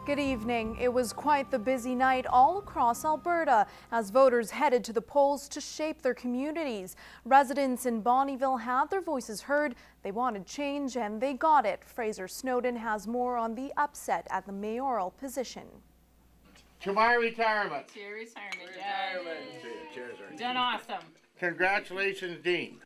Good evening. It was quite the busy night all across Alberta as voters headed to the polls to shape their communities. Residents in Bonnyville had their voices heard. They wanted change and they got it. Fraser Snowden has more on the upset at the mayoral position. To my retirement. To your retirement, Dad. Done awesome. Congratulations, Dean.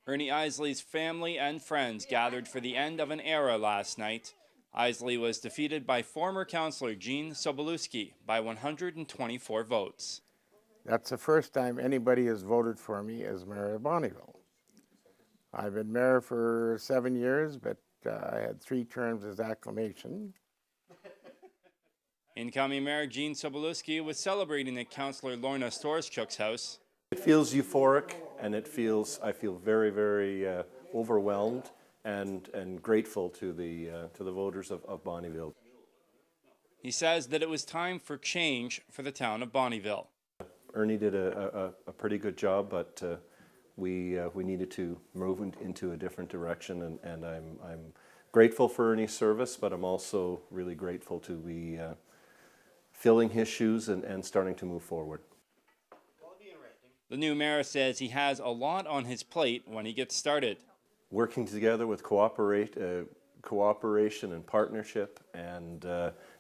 Ernie Isley's family and friends gathered for the end of an era last night. Isley was defeated by former councillor Jean Sobolewski by 124 votes. That's the first time anybody has voted for me as mayor of Bonnyville. I've been mayor for 7 years, but I had 3 terms as acclamation. Incoming Mayor Jean Sobolewski was celebrating at Councillor Lorna Storchuk's house. It feels euphoric, and I feel very, very overwhelmed and grateful to the voters of Bonnyville. He says that it was time for change for the town of Bonnyville. Ernie did a pretty good job, but we needed to move into a different direction, and I'm grateful for Ernie's service, but I'm also really grateful to be filling his shoes and starting to move forward. The new mayor says he has a lot on his plate when he gets started. Working together with cooperation and partnership, and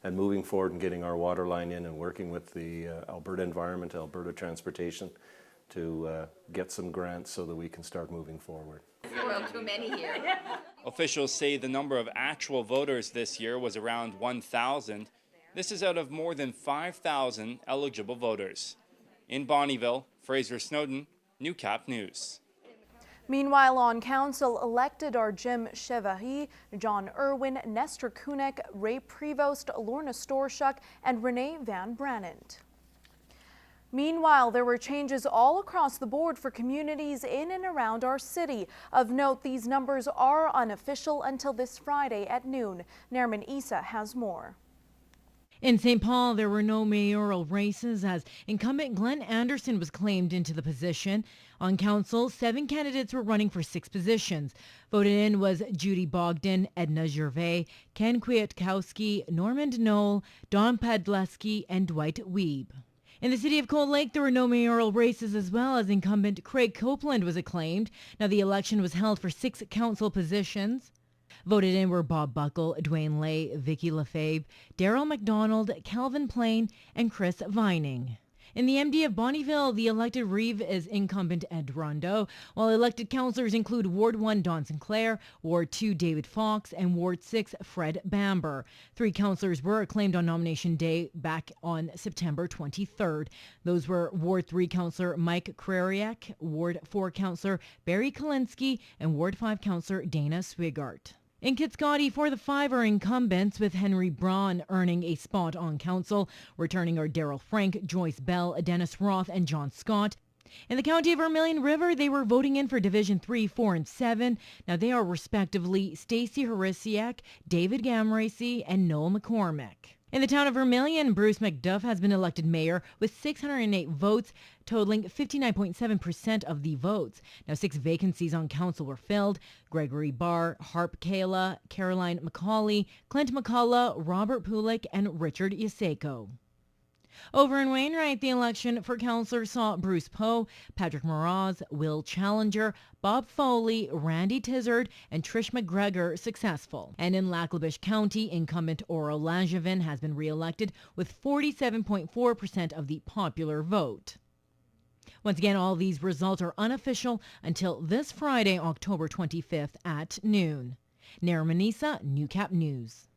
moving forward and getting our water line in, and working with the Alberta Environment, Alberta Transportation to get some grants so that we can start moving forward. Well, too many here. Officials say the number of actual voters this year was around 1,000. This is out of more than 5,000 eligible voters. In Bonnyville, Fraser Snowden, Newcap News. Meanwhile, on council, elected are Jim Chevary, John Irwin, Nestor Kunek, Ray Prevost, Lorna Storchuk, and Renee Van Branant. Meanwhile, there were changes all across the board for communities in and around our city. Of note, these numbers are unofficial until this Friday at noon. Nerman Issa has more. In St. Paul, there were no mayoral races as incumbent Glenn Anderson was claimed into the position. On council, 7 candidates were running for 6 positions. Voted in was Judy Bogdan, Edna Gervais, Ken Kwiatkowski, Normand Knoll, Don Padleski, and Dwight Wiebe. In the city of Cold Lake, there were no mayoral races as well as incumbent Craig Copeland was acclaimed. Now, the election was held for 6 council positions. Voted in were Bob Buckle, Dwayne Lay, Vicky Lefebvre, Daryl McDonald, Calvin Plain, and Chris Vining. In the MD of Bonnyville, the elected reeve is incumbent Ed Rondeau, while elected councillors include Ward 1 Don Sinclair, Ward 2 David Fox, and Ward 6 Fred Bamber. 3 councillors were acclaimed on nomination day back on September 23rd. Those were Ward 3 councillor Mike Krariak, Ward 4 councillor Barry Kalinsky, and Ward 5 councillor Dana Swigart. In Kitscoty, 4 of the 5 are incumbents, with Henry Braun earning a spot on council. Returning are Daryl Frank, Joyce Bell, Dennis Roth, and John Scott. In the county of Vermilion River, they were voting in for Division 3, 4, and 7. Now they are respectively Stacey Harisiak, David Gamracy, and Noel McCormick. In the town of Vermilion, Bruce McDuff has been elected mayor with 608 votes, totaling 59.7% of the votes. Now, 6 vacancies on council were filled. Gregory Barr, Harp Kayla, Caroline McCauley, Clint McCullough, Robert Pulick, and Richard Yaseko. Over in Wainwright, the election for councillor saw Bruce Poe, Patrick Moraz, Will Challenger, Bob Foley, Randy Tizard, and Trish McGregor successful. And in Lackabish County, incumbent Oro Langevin has been re-elected with 47.4% of the popular vote. Once again, all these results are unofficial until this Friday, October 25th at noon. Nara Manisa, Newcap News.